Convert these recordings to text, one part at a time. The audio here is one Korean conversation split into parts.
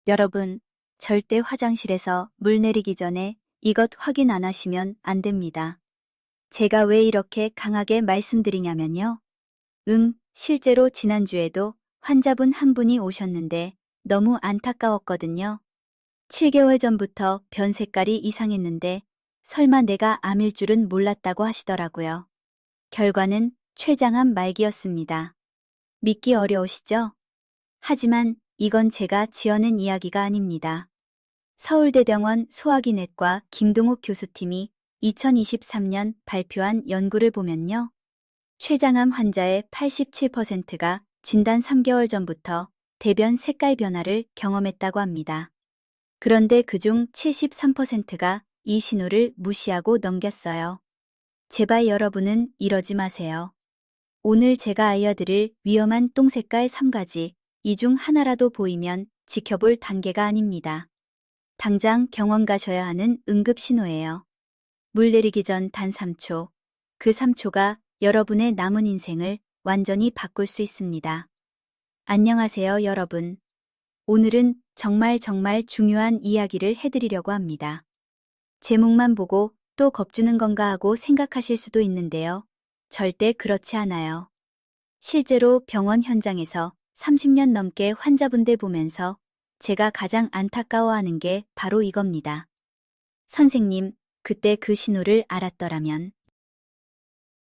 여러분, 절대 화장실에서 물 내리기 전에 이것 확인 안 하시면 안 됩니다. 제가 왜 이렇게 강하게 말씀드리냐면요. 실제로 지난주에도 환자분 한 분이 오셨는데 너무 안타까웠거든요. 7개월 전부터 변 색깔이 이상했는데 설마 내가 암일 줄은 몰랐다고 하시더라고요. 결과는 췌장암 말기였습니다. 믿기 어려우시죠? 하지만 이건 제가 지어낸 이야기가 아닙니다. 서울대병원 소화기내과 김동욱 교수팀이 2023년 발표한 연구를 보면요. 췌장암 환자의 87%가 진단 3개월 전부터 대변 색깔 변화를 경험했다고 합니다. 그런데 그중 73%가 이 신호를 무시하고 넘겼어요. 제발 여러분은 이러지 마세요. 오늘 제가 알려드릴 위험한 똥 색깔 3가지, 이 중 하나라도 보이면 지켜볼 단계가 아닙니다. 당장 병원 가셔야 하는 응급 신호예요. 물 내리기 전 단 3초. 그 3초가 여러분의 남은 인생을 완전히 바꿀 수 있습니다. 안녕하세요, 여러분. 오늘은 정말 중요한 이야기를 해드리려고 합니다. 제목만 보고 또 겁주는 건가 하고 생각하실 수도 있는데요. 절대 그렇지 않아요. 실제로 병원 현장에서 30년 넘게 환자분들 보면서 제가 가장 안타까워하는 게 바로 이겁니다. 선생님, 그때 그 신호를 알았더라면.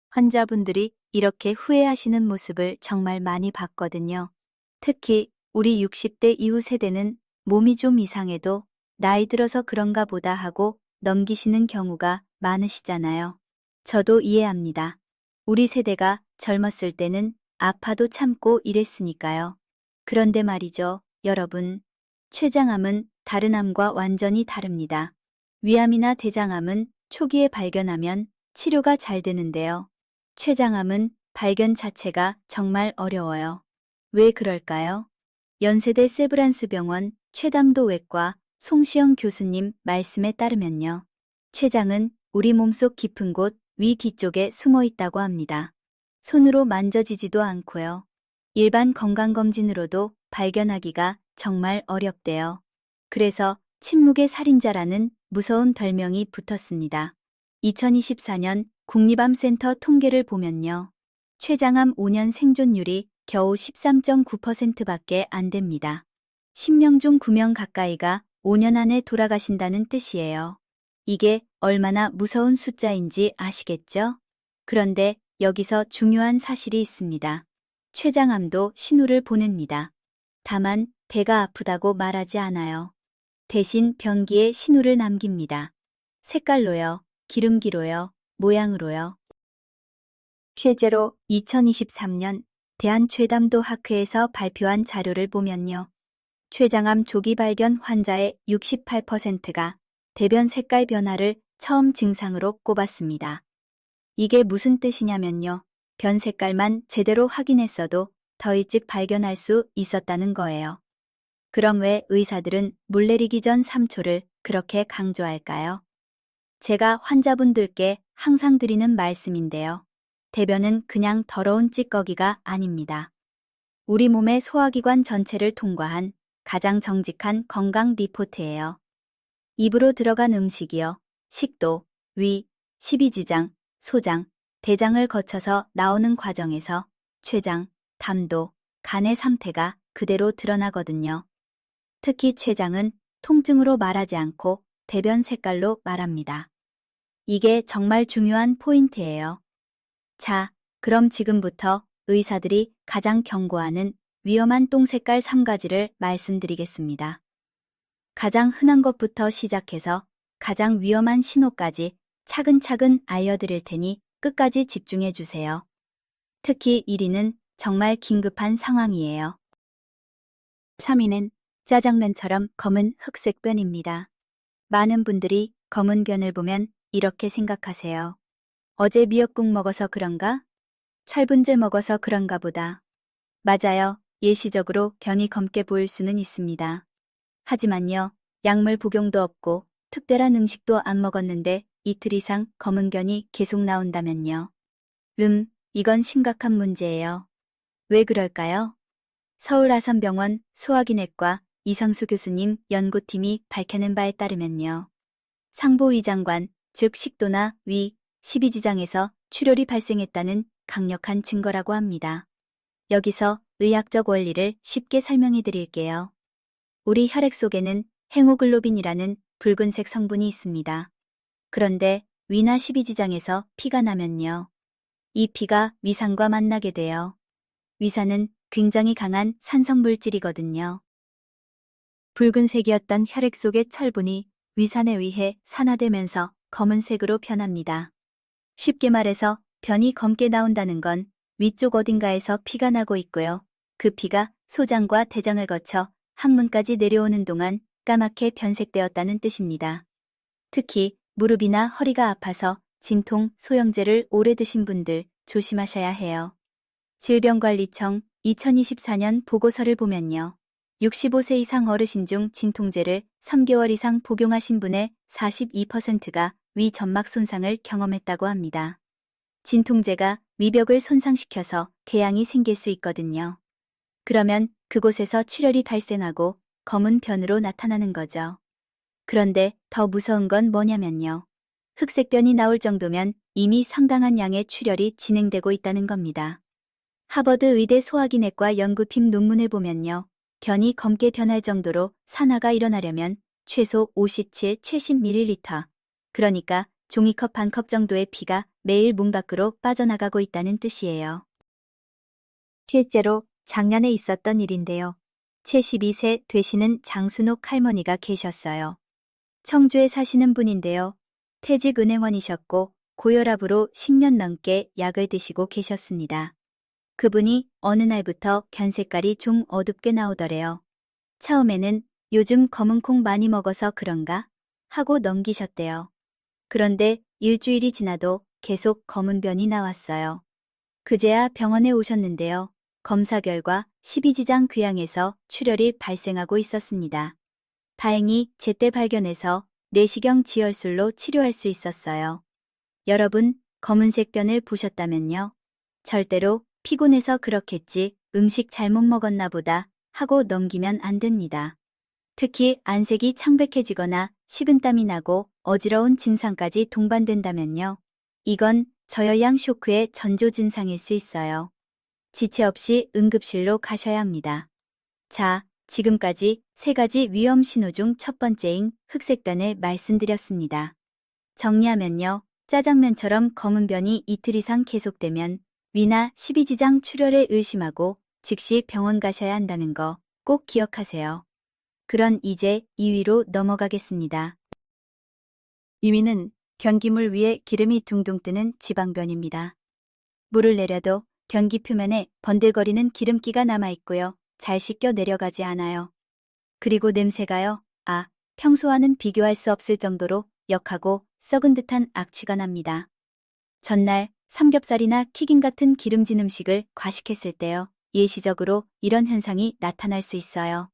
환자분들이 이렇게 후회하시는 모습을 정말 많이 봤거든요. 특히 우리 60대 이후 세대는 몸이 좀 이상해도 나이 들어서 그런가 보다 하고 넘기시는 경우가 많으시잖아요. 저도 이해합니다. 우리 세대가 젊었을 때는 아파도 참고 이랬으니까요. 그런데 말이죠, 여러분. 췌장암은 다른 암과 완전히 다릅니다. 위암이나 대장암은 초기에 발견하면 치료가 잘 되는데요. 췌장암은 발견 자체가 정말 어려워요. 왜 그럴까요? 연세대 세브란스 병원 췌담도 외과 송시영 교수님 말씀에 따르면요. 췌장은 우리 몸속 깊은 곳 위 뒤쪽에 숨어 있다고 합니다. 손으로 만져지지도 않고요. 일반 건강검진으로도 발견하기가 정말 어렵대요. 그래서 침묵의 살인자라는 무서운 별명이 붙었습니다. 2024년 국립암센터 통계를 보면요. 췌장암 5년 생존율이 겨우 13.9%밖에 안 됩니다. 10명 중 9명 가까이가 5년 안에 돌아가신다는 뜻이에요. 이게 얼마나 무서운 숫자인지 아시겠죠? 그런데 여기서 중요한 사실이 있습니다. 췌장암도 신호를 보냅니다. 다만 배가 아프다고 말하지 않아요. 대신 변기에 신호를 남깁니다. 색깔로요, 기름기로요, 모양으로요. 실제로 2023년 대한췌담도 학회에서 발표한 자료를 보면요. 췌장암 조기 발견 환자의 68%가 대변 색깔 변화를 처음 증상으로 꼽았습니다. 이게 무슨 뜻이냐면요. 변 색깔만 제대로 확인했어도 더 일찍 발견할 수 있었다는 거예요. 그럼 왜 의사들은 물 내리기 전 3초를 그렇게 강조할까요? 제가 환자분들께 항상 드리는 말씀인데요. 대변은 그냥 더러운 찌꺼기가 아닙니다. 우리 몸의 소화기관 전체를 통과한 가장 정직한 건강 리포트예요. 입으로 들어간 음식이요. 식도, 위, 십이지장, 소장, 대장을 거쳐서 나오는 과정에서 췌장, 담도, 간의 상태가 그대로 드러나거든요. 특히 췌장은 통증으로 말하지 않고 대변 색깔로 말합니다. 이게 정말 중요한 포인트예요. 자, 그럼 지금부터 의사들이 가장 경고하는 위험한 똥 색깔 3가지를 말씀드리겠습니다. 가장 흔한 것부터 시작해서 가장 위험한 신호까지 차근차근 알려드릴 테니 끝까지 집중해 주세요. 특히 1위는 정말 긴급한 상황이에요. 3위는 짜장면처럼 검은 흑색 변입니다. 많은 분들이 검은 변을 보면 이렇게 생각하세요. 어제 미역국 먹어서 그런가? 철분제 먹어서 그런가 보다. 맞아요. 일시적으로 변이 검게 보일 수는 있습니다. 하지만요, 약물 복용도 없고 특별한 음식도 안 먹었는데 이틀 이상 검은 변이 계속 나온다면요. 이건 심각한 문제예요. 왜 그럴까요? 서울 아산병원 소화기내과 이성수 교수님 연구팀이 밝혀낸 바에 따르면요. 상부 위장관, 즉 식도나 위, 십이지장에서 출혈이 발생했다는 강력한 증거라고 합니다. 여기서 의학적 원리를 쉽게 설명해 드릴게요. 우리 혈액 속에는 헤모글로빈이라는 붉은색 성분이 있습니다. 그런데 위나 십이지장에서 피가 나면요. 이 피가 위산과 만나게 돼요. 위산은 굉장히 강한 산성 물질이거든요. 붉은색이었던 혈액 속의 철분이 위산에 의해 산화되면서 검은색으로 변합니다. 쉽게 말해서 변이 검게 나온다는 건 위쪽 어딘가에서 피가 나고 있고요. 그 피가 소장과 대장을 거쳐 항문까지 내려오는 동안 까맣게 변색되었다는 뜻입니다. 특히 무릎이나 허리가 아파서 진통, 소염제를 오래 드신 분들 조심하셔야 해요. 질병관리청 2024년 보고서를 보면요. 65세 이상 어르신 중 진통제를 3개월 이상 복용하신 분의 42%가 위 점막 손상을 경험했다고 합니다. 진통제가 위벽을 손상시켜서 궤양이 생길 수 있거든요. 그러면 그곳에서 출혈이 발생하고 검은 변으로 나타나는 거죠. 그런데 더 무서운 건 뭐냐면요. 흑색변이 나올 정도면 이미 상당한 양의 출혈이 진행되고 있다는 겁니다. 하버드 의대 소화기내과 연구팀 논문을 보면요. 변이 검게 변할 정도로 산화가 일어나려면 최소 57, 70ml, 그러니까 종이컵 반 컵 정도의 피가 매일 몸 밖으로 빠져나가고 있다는 뜻이에요. 실제로 작년에 있었던 일인데요. 72세 되시는 장순옥 할머니가 계셨어요. 청주에 사시는 분인데요. 퇴직 은행원이셨고 고혈압으로 10년 넘게 약을 드시고 계셨습니다. 그분이 어느 날부터 견 색깔이 좀 어둡게 나오더래요. 처음에는 요즘 검은 콩 많이 먹어서 그런가 하고 넘기셨대요. 그런데 일주일이 지나도 계속 검은 변이 나왔어요. 그제야 병원에 오셨는데요. 검사 결과 십이지장 궤양에서 출혈이 발생하고 있었습니다. 다행히 제때 발견해서 내시경 지혈술로 치료할 수 있었어요. 여러분, 검은색 변을 보셨다면요. 절대로 피곤해서 그렇겠지, 음식 잘못 먹었나 보다 하고 넘기면 안 됩니다. 특히 안색이 창백해지거나 식은땀이 나고 어지러운 증상까지 동반된다면요. 이건 저혈량 쇼크의 전조 증상일 수 있어요. 지체 없이 응급실로 가셔야 합니다. 자, 지금까지 3가지 위험 신호 중 첫 번째인 흑색변을 말씀드렸습니다. 정리하면요. 짜장면처럼 검은 변이 이틀 이상 계속되면 위나 십이지장 출혈을 의심하고 즉시 병원 가셔야 한다는 거 꼭 기억하세요. 그럼 이제 2위로 넘어가겠습니다. 2위는 변기물 위에 기름이 둥둥 뜨는 지방변입니다. 물을 내려도 변기 표면에 번들거리는 기름기가 남아있고요. 잘 씻겨 내려가지 않아요. 그리고 냄새가요. 평소와는 비교할 수 없을 정도로 역하고 썩은 듯한 악취가 납니다. 전날 삼겹살이나 튀김 같은 기름진 음식을 과식했을 때요. 예시적으로 이런 현상이 나타날 수 있어요.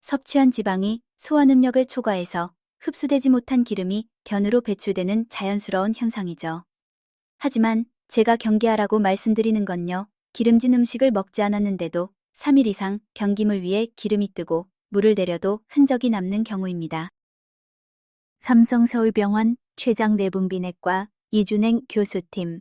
섭취한 지방이 소화 능력을 초과해서 흡수되지 못한 기름이 변으로 배출되는 자연스러운 현상이죠. 하지만 제가 경계하라고 말씀드리는 건요. 기름진 음식을 먹지 않았는데도 3일 이상 변기물 위에 기름이 뜨고 물을 내려도 흔적이 남는 경우입니다. 삼성서울병원 췌장내분비내과 이준행 교수팀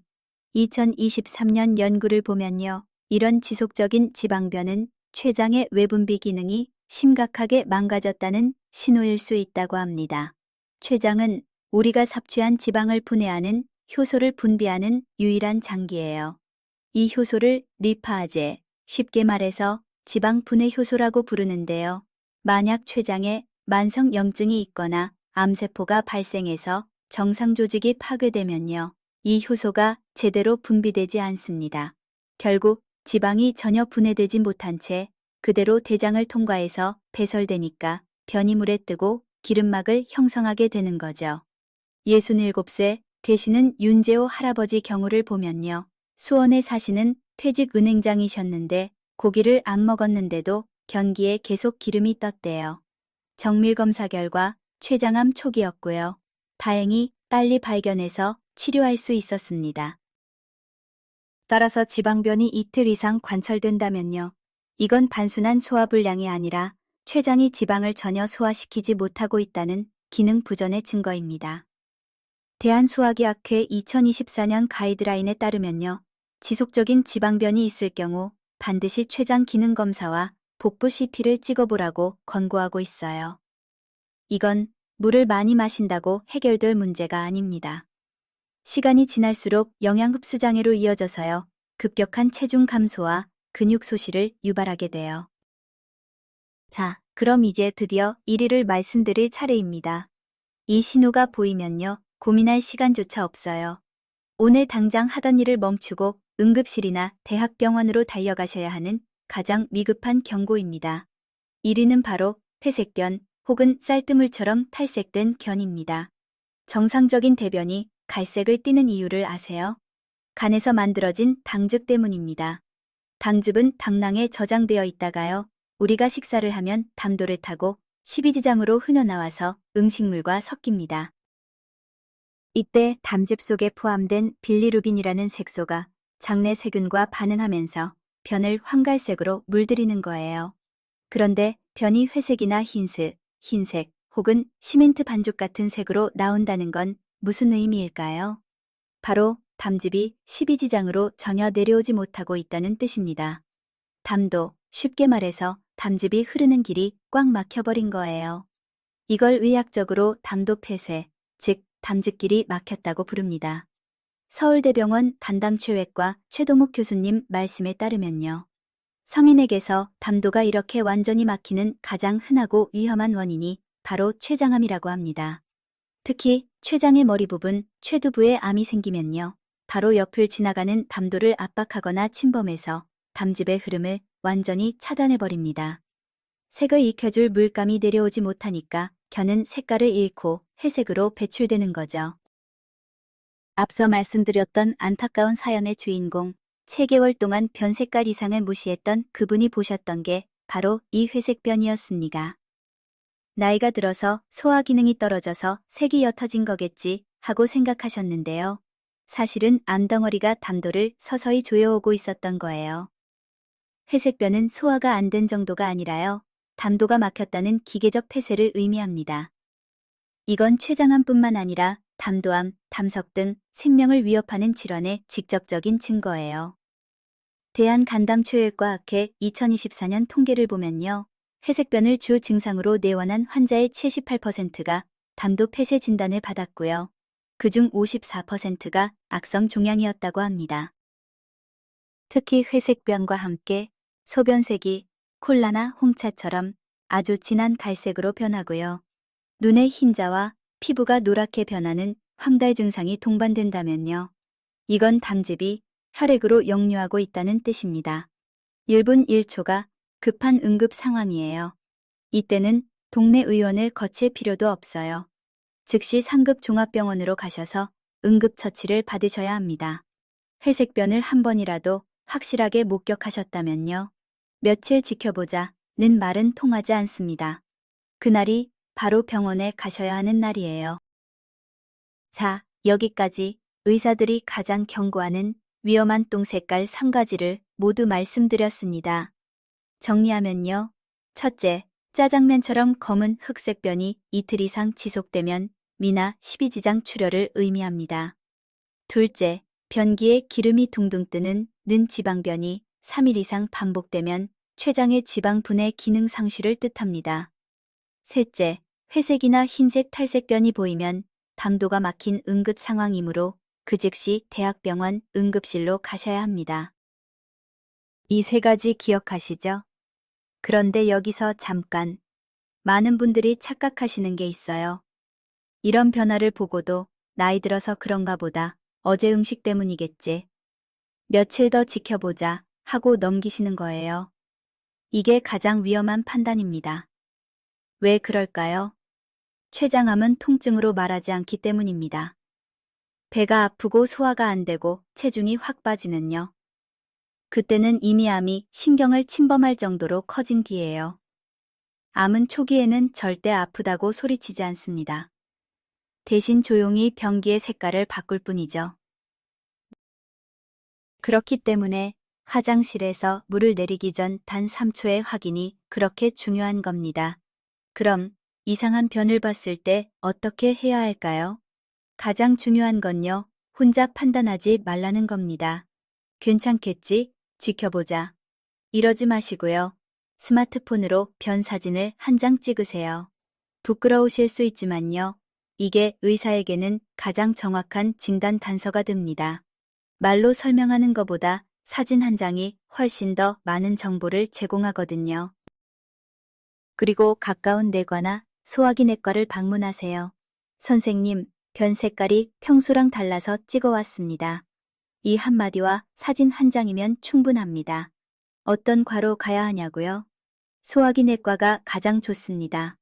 2023년 연구를 보면요. 이런 지속적인 지방변은 췌장의 외분비 기능이 심각하게 망가졌다는 신호일 수 있다고 합니다. 췌장은 우리가 섭취한 지방을 분해하는 효소를 분비하는 유일한 장기예요. 이 효소를 리파아제, 쉽게 말해서 지방 분해 효소라고 부르는데요. 만약 췌장에 만성염증이 있거나 암세포가 발생해서 정상 조직이 파괴되면요. 이 효소가 제대로 분비되지 않습니다. 결국 지방이 전혀 분해되지 못한 채 그대로 대장을 통과해서 배설되니까 변이 물에 뜨고 기름막을 형성하게 되는 거죠. 67세 되시는 윤재호 할아버지 경우를 보면요. 수원에 사시는 퇴직 은행장이셨는데 고기를 안 먹었는데도 변기에 계속 기름이 떴대요. 정밀검사 결과 췌장암 초기였고요. 다행히 빨리 발견해서 치료할 수 있었습니다. 따라서 지방변이 이틀 이상 관찰된다면요. 이건 단순한 소화불량이 아니라 췌장이 지방을 전혀 소화시키지 못하고 있다는 기능 부전의 증거입니다. 대한소화기학회 2024년 가이드라인에 따르면요. 지속적인 지방변이 있을 경우 반드시 췌장 기능 검사와 복부 CP를 찍어보라고 권고하고 있어요. 이건 물을 많이 마신다고 해결될 문제가 아닙니다. 시간이 지날수록 영양 흡수 장애로 이어져서요. 급격한 체중 감소와 근육 소실을 유발하게 돼요. 자, 그럼 이제 드디어 1위를 말씀드릴 차례입니다. 이 신호가 보이면요. 고민할 시간조차 없어요. 오늘 당장 하던 일을 멈추고 응급실이나 대학병원으로 달려가셔야 하는 가장 위급한 경고입니다. 1위는 바로 회색변 혹은 쌀뜨물처럼 탈색된 변입니다. 정상적인 대변이 갈색을 띠는 이유를 아세요? 간에서 만들어진 당즙 때문입니다. 당즙은 당랑에 저장되어 있다가요. 우리가 식사를 하면 담도를 타고 십이지장으로 흘러나와서 음식물과 섞입니다. 이때 담즙 속에 포함된 빌리루빈이라는 색소가 장내 세균과 반응하면서 변을 황갈색으로 물들이는 거예요. 그런데 변이 회색이나 흰색 혹은 시멘트 반죽 같은 색으로 나온다는 건 무슨 의미일까요? 바로 담즙이 십이지장으로 전혀 내려오지 못하고 있다는 뜻입니다. 담도, 쉽게 말해서 담즙이 흐르는 길이 꽉 막혀버린 거예요. 이걸 의학적으로 담도 폐쇄, 즉 담즙길이 막혔다고 부릅니다. 서울대병원 간담최외과 최동욱 교수님 말씀에 따르면요. 성인에게서 담도가 이렇게 완전히 막히는 가장 흔하고 위험한 원인이 바로 췌장암이라고 합니다. 특히 췌장의 머리 부분, 췌두부에 암이 생기면요. 바로 옆을 지나가는 담도를 압박하거나 침범해서 담즙의 흐름을 완전히 차단해버립니다. 색을 익혀줄 물감이 내려오지 못하니까 견은 색깔을 잃고 회색으로 배출되는 거죠. 앞서 말씀드렸던 안타까운 사연의 주인공, 7개월 동안 변 색깔 이상을 무시했던 그분이 보셨던 게 바로 이 회색변이었습니다. 나이가 들어서 소화 기능이 떨어져서 색이 옅어진 거겠지 하고 생각하셨는데요. 사실은 안덩어리가 담도를 서서히 조여오고 있었던 거예요. 회색변은 소화가 안 된 정도가 아니라요. 담도가 막혔다는 기계적 폐쇄를 의미합니다. 이건 췌장암뿐만 아니라 담도암, 담석 등 생명을 위협하는 질환의 직접적인 증거예요. 대한간담초열과학회 2024년 통계를 보면요. 회색변을 주 증상으로 내원한 환자의 78%가 담도 폐쇄 진단을 받았고요. 그중 54%가 악성 종양이었다고 합니다. 특히 회색변과 함께 소변색이 콜라나 홍차처럼 아주 진한 갈색으로 변하고요. 눈의 흰자와 피부가 노랗게 변하는 황달 증상이 동반된다면요. 이건 담즙이 혈액으로 역류하고 있다는 뜻입니다. 1분 1초가 급한 응급 상황이에요. 이때는 동네 의원을 거칠 필요도 없어요. 즉시 상급 종합병원으로 가셔서 응급처치를 받으셔야 합니다. 회색변을 한 번이라도 확실하게 목격하셨다면요. 며칠 지켜보자는 말은 통하지 않습니다. 그날이 바로 병원에 가셔야 하는 날이에요. 자, 여기까지 의사들이 가장 경고하는 위험한 똥 색깔 3가지를 모두 말씀드렸습니다. 정리하면요. 첫째, 짜장면처럼 검은 흑색변이 이틀 이상 지속되면 미나 십이지장 출혈을 의미합니다. 둘째, 변기에 기름이 둥둥 뜨는 는 지방변이 3일 이상 반복되면 췌장의 지방 분해 기능 상실을 뜻합니다. 셋째, 회색이나 흰색 탈색변이 보이면 담도가 막힌 응급 상황이므로 그 즉시 대학병원 응급실로 가셔야 합니다. 이 3가지 기억하시죠? 그런데 여기서 잠깐, 많은 분들이 착각하시는 게 있어요. 이런 변화를 보고도 나이 들어서 그런가 보다, 어제 음식 때문이겠지. 며칠 더 지켜보자 하고 넘기시는 거예요. 이게 가장 위험한 판단입니다. 왜 그럴까요? 췌장암은 통증으로 말하지 않기 때문입니다. 배가 아프고 소화가 안 되고 체중이 확 빠지면요. 그때는 이미 암이 신경을 침범할 정도로 커진 뒤예요. 암은 초기에는 절대 아프다고 소리치지 않습니다. 대신 조용히 변기의 색깔을 바꿀 뿐이죠. 그렇기 때문에 화장실에서 물을 내리기 전 단 3초의 확인이 그렇게 중요한 겁니다. 그럼 이상한 변을 봤을 때 어떻게 해야 할까요? 가장 중요한 건요, 혼자 판단하지 말라는 겁니다. 괜찮겠지? 지켜보자. 이러지 마시고요. 스마트폰으로 변 사진을 한 장 찍으세요. 부끄러우실 수 있지만요. 이게 의사에게는 가장 정확한 진단 단서가 됩니다. 말로 설명하는 것보다 사진 한 장이 훨씬 더 많은 정보를 제공하거든요. 그리고 가까운 내과나 소화기 내과를 방문하세요. 선생님, 변 색깔이 평소랑 달라서 찍어왔습니다. 이 한마디와 사진 한 장이면 충분합니다. 어떤 과로 가야 하냐고요? 소화기 내과가 가장 좋습니다.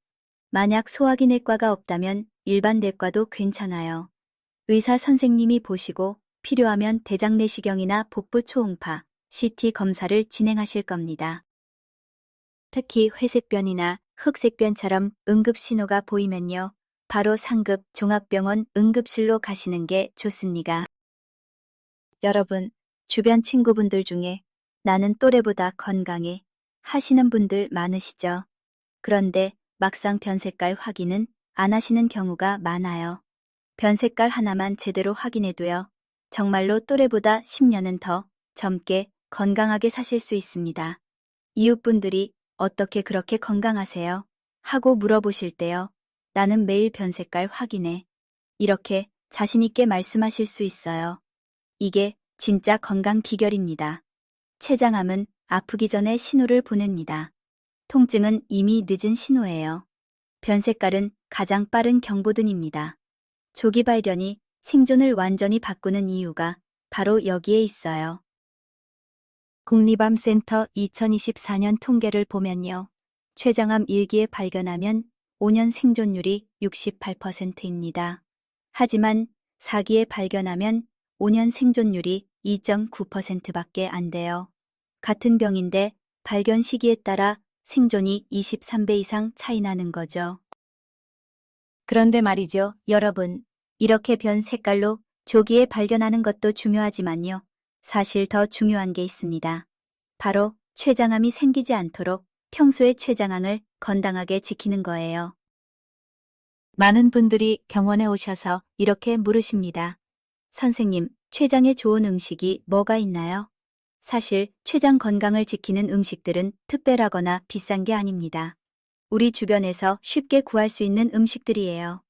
만약 소화기 내과가 없다면 일반 내과도 괜찮아요. 의사 선생님이 보시고 필요하면 대장 내시경이나 복부 초음파, CT 검사를 진행하실 겁니다. 특히 회색변이나 흑색변처럼 응급신호가 보이면요. 바로 상급 종합병원 응급실로 가시는 게 좋습니다. 여러분, 주변 친구분들 중에 나는 또래보다 건강해 하시는 분들 많으시죠? 그런데 막상 변색깔 확인은 안 하시는 경우가 많아요. 변색깔 하나만 제대로 확인해도요. 정말로 또래보다 10년은 더 젊게 건강하게 사실 수 있습니다. 이웃분들이 어떻게 그렇게 건강하세요? 하고 물어보실 때요. 나는 매일 변색깔 확인해. 이렇게 자신있게 말씀하실 수 있어요. 이게 진짜 건강 비결입니다. 췌장암은 아프기 전에 신호를 보냅니다. 통증은 이미 늦은 신호예요. 변색깔은 가장 빠른 경보등입니다. 조기 발견이 생존을 완전히 바꾸는 이유가 바로 여기에 있어요. 국립암센터 2024년 통계를 보면요. 췌장암 1기에 발견하면 5년 생존율이 68%입니다. 하지만 4기에 발견하면 5년 생존율이 2.9%밖에 안 돼요. 같은 병인데 발견 시기에 따라 생존이 23배 이상 차이 나는 거죠. 그런데 말이죠, 여러분. 이렇게 변 색깔로 조기에 발견하는 것도 중요하지만요. 사실 더 중요한 게 있습니다. 바로 췌장암이 생기지 않도록 평소에 췌장암을 건강하게 지키는 거예요. 많은 분들이 병원에 오셔서 이렇게 물으십니다. 선생님, 췌장에 좋은 음식이 뭐가 있나요? 사실 췌장 건강을 지키는 음식들은 특별하거나 비싼 게 아닙니다. 우리 주변에서 쉽게 구할 수 있는 음식들이에요.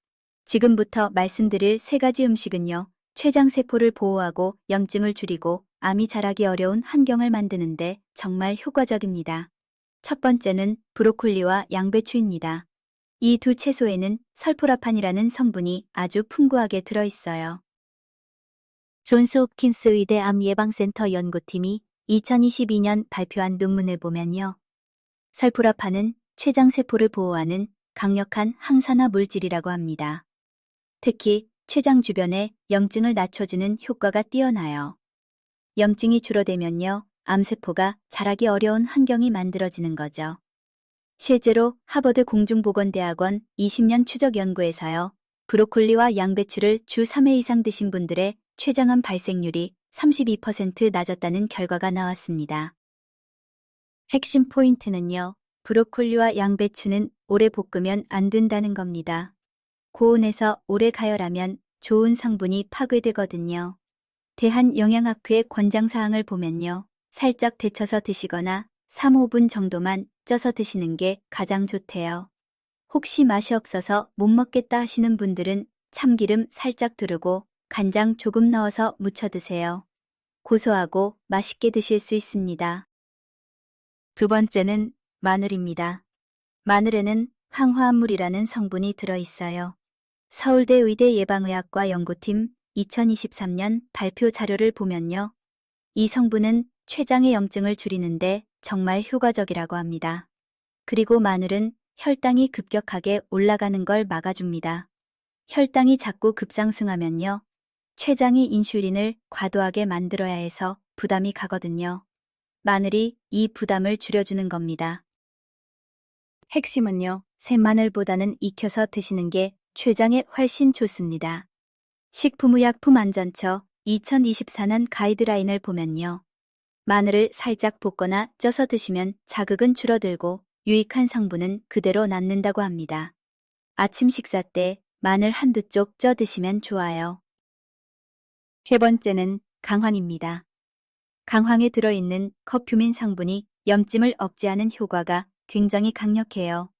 지금부터 말씀드릴 3가지 음식은요. 췌장세포를 보호하고 염증을 줄이고 암이 자라기 어려운 환경을 만드는데 정말 효과적입니다. 첫 번째는 브로콜리와 양배추입니다. 이 두 채소에는 설포라판이라는 성분이 아주 풍부하게 들어있어요. 존스 홉킨스 의대 암 예방센터 연구팀이 2022년 발표한 논문을 보면요. 설포라판은 췌장세포를 보호하는 강력한 항산화 물질이라고 합니다. 특히 췌장 주변에 염증을 낮춰주는 효과가 뛰어나요. 염증이 줄어들면요, 암세포가 자라기 어려운 환경이 만들어지는 거죠. 실제로 하버드 공중보건대학원 20년 추적 연구에서요, 브로콜리와 양배추를 주 3회 이상 드신 분들의 췌장암 발생률이 32% 낮았다는 결과가 나왔습니다. 핵심 포인트는요, 브로콜리와 양배추는 오래 볶으면 안 된다는 겁니다. 고온에서 오래 가열하면 좋은 성분이 파괴되거든요. 대한영양학회 권장사항을 보면요. 살짝 데쳐서 드시거나 3-5분 정도만 쪄서 드시는 게 가장 좋대요. 혹시 맛이 없어서 못 먹겠다 하시는 분들은 참기름 살짝 두르고 간장 조금 넣어서 무쳐 드세요. 고소하고 맛있게 드실 수 있습니다. 두 번째는 마늘입니다. 마늘에는 황화합물이라는 성분이 들어있어요. 서울대 의대 예방의학과 연구팀 2023년 발표 자료를 보면요. 이 성분은 췌장의 염증을 줄이는데 정말 효과적이라고 합니다. 그리고 마늘은 혈당이 급격하게 올라가는 걸 막아줍니다. 혈당이 자꾸 급상승하면요. 췌장이 인슐린을 과도하게 만들어야 해서 부담이 가거든요. 마늘이 이 부담을 줄여주는 겁니다. 핵심은요. 생마늘보다는 익혀서 드시는 게 췌장에 훨씬 좋습니다. 식품의약품안전처 2024년 가이드라인을 보면요. 마늘을 살짝 볶거나 쪄서 드시면 자극은 줄어들고 유익한 성분은 그대로 남는다고 합니다. 아침 식사 때 마늘 한두 쪽 쪄 드시면 좋아요. 세 번째는 강황입니다. 강황에 들어있는 커큐민 성분이 염증을 억제하는 효과가 굉장히 강력해요.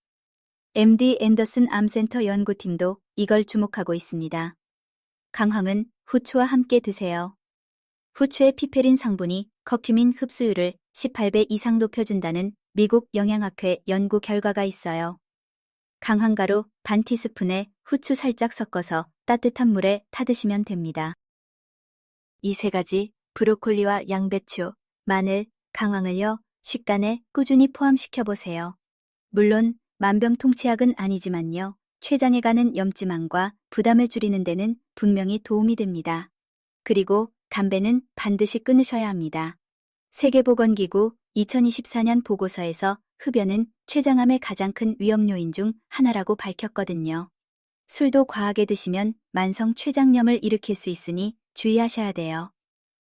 MD 앤더슨 암센터 연구팀도 이걸 주목하고 있습니다. 강황은 후추와 함께 드세요. 후추의 피페린 성분이 커큐민 흡수율을 18배 이상 높여준다는 미국 영양학회 연구 결과가 있어요. 강황가루 반 티스푼에 후추 살짝 섞어서 따뜻한 물에 타드시면 됩니다. 이 세 가지 브로콜리와 양배추, 마늘, 강황을요 식단에 꾸준히 포함시켜보세요. 물론 만병통치약은 아니지만요. 췌장에 가는 염증암과 부담을 줄이는 데는 분명히 도움이 됩니다. 그리고 담배는 반드시 끊으셔야 합니다. 세계보건기구 2024년 보고서에서 흡연은 췌장암의 가장 큰 위험 요인 중 하나라고 밝혔거든요. 술도 과하게 드시면 만성 췌장염을 일으킬 수 있으니 주의하셔야 돼요.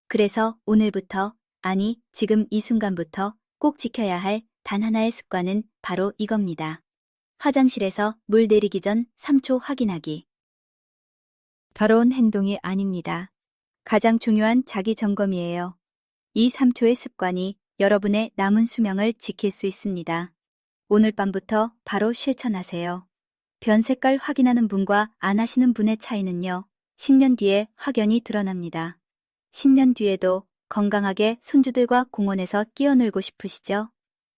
그래서 오늘부터, 아니 지금 이 순간부터 꼭 지켜야 할 단 하나의 습관은 바로 이겁니다. 화장실에서 물 내리기 전 3초 확인하기. 더러운 행동이 아닙니다. 가장 중요한 자기 점검이에요. 이 3초의 습관이 여러분의 남은 수명을 지킬 수 있습니다. 오늘 밤부터 바로 실천하세요. 변 색깔 확인하는 분과 안 하시는 분의 차이는요. 10년 뒤에 확연히 드러납니다. 10년 뒤에도 건강하게 손주들과 공원에서 끼어놀고 싶으시죠?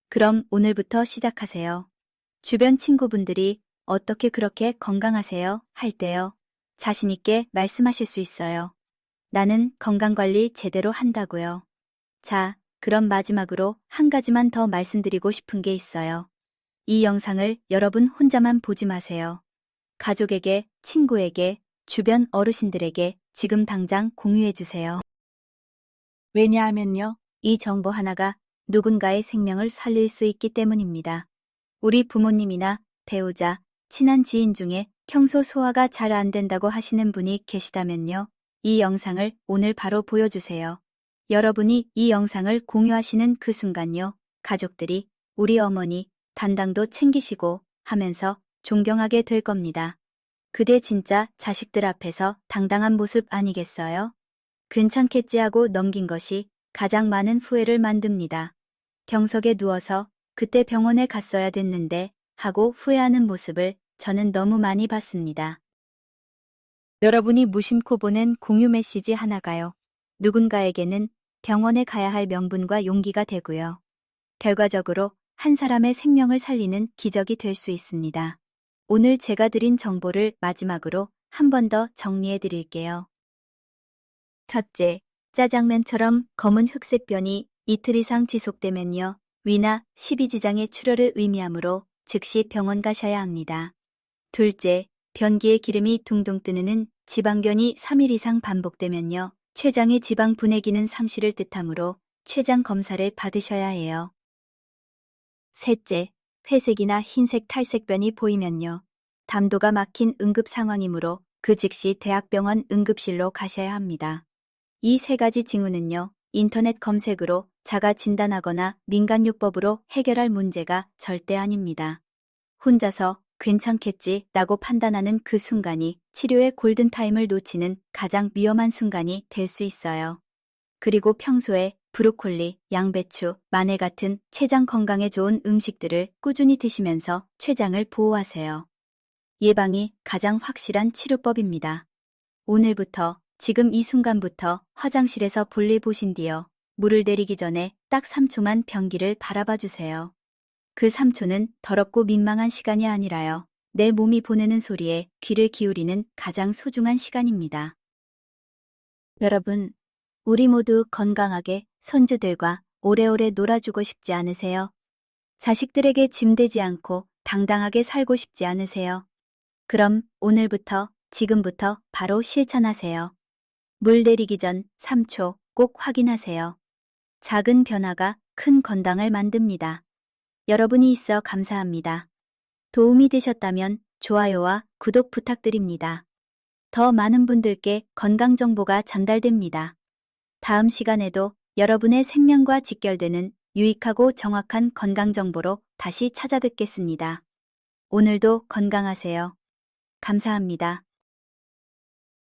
그럼 오늘부터 시작하세요. 주변 친구분들이 어떻게 그렇게 건강하세요? 할 때요. 자신있게 말씀하실 수 있어요. 나는 건강관리 제대로 한다고요. 자, 그럼 마지막으로 한 가지만 더 말씀드리고 싶은 게 있어요. 이 영상을 여러분 혼자만 보지 마세요. 가족에게, 친구에게, 주변 어르신들에게 지금 당장 공유해주세요. 왜냐하면요, 이 정보 하나가 누군가의 생명을 살릴 수 있기 때문입니다. 우리 부모님이나 배우자, 친한 지인 중에 평소 소화가 잘 안 된다고 하시는 분이 계시다면요. 이 영상을 오늘 바로 보여주세요. 여러분이 이 영상을 공유하시는 그 순간요. 가족들이 우리 어머니 단당도 챙기시고 하면서 존경하게 될 겁니다. 그게 진짜 자식들 앞에서 당당한 모습 아니겠어요? 괜찮겠지 하고 넘긴 것이 가장 많은 후회를 만듭니다. 병석에 누워서 그때 병원에 갔어야 됐는데 하고 후회하는 모습을 저는 너무 많이 봤습니다. 여러분이 무심코 보낸 공유 메시지 하나가요. 누군가에게는 병원에 가야 할 명분과 용기가 되고요. 결과적으로 한 사람의 생명을 살리는 기적이 될 수 있습니다. 오늘 제가 드린 정보를 마지막으로 한 번 더 정리해 드릴게요. 첫째, 짜장면처럼 검은 흑색변이 이틀 이상 지속되면요. 위나 십이지장의 출혈을 의미하므로 즉시 병원 가셔야 합니다. 둘째, 변기에 기름이 둥둥 뜨는 지방변이 3일 이상 반복되면요. 췌장의 지방 분해 기능 상실을 뜻하므로 췌장 검사를 받으셔야 해요. 셋째, 회색이나 흰색 탈색변이 보이면요. 담도가 막힌 응급 상황이므로 그 즉시 대학병원 응급실로 가셔야 합니다. 이 세 가지 징후는요. 인터넷 검색으로 자가 진단하거나 민간요법으로 해결할 문제가 절대 아닙니다. 혼자서 괜찮겠지 라고 판단하는 그 순간이 치료의 골든타임을 놓치는 가장 위험한 순간이 될 수 있어요. 그리고 평소에 브로콜리, 양배추, 마늘 같은 췌장 건강에 좋은 음식들을 꾸준히 드시면서 췌장을 보호하세요. 예방이 가장 확실한 치료법입니다. 오늘부터 지금 이 순간부터 화장실에서 볼일 보신 뒤요. 물을 내리기 전에 딱 3초만 변기를 바라봐 주세요. 그 3초는 더럽고 민망한 시간이 아니라요. 내 몸이 보내는 소리에 귀를 기울이는 가장 소중한 시간입니다. 여러분, 우리 모두 건강하게 손주들과 오래오래 놀아주고 싶지 않으세요? 자식들에게 짐되지 않고 당당하게 살고 싶지 않으세요? 그럼 오늘부터, 지금부터 바로 실천하세요. 물 내리기 전 3초 꼭 확인하세요. 작은 변화가 큰 건강을 만듭니다. 여러분이 있어 감사합니다. 도움이 되셨다면 좋아요와 구독 부탁드립니다. 더 많은 분들께 건강 정보가 전달됩니다. 다음 시간에도 여러분의 생명과 직결되는 유익하고 정확한 건강 정보로 다시 찾아뵙겠습니다. 오늘도 건강하세요. 감사합니다.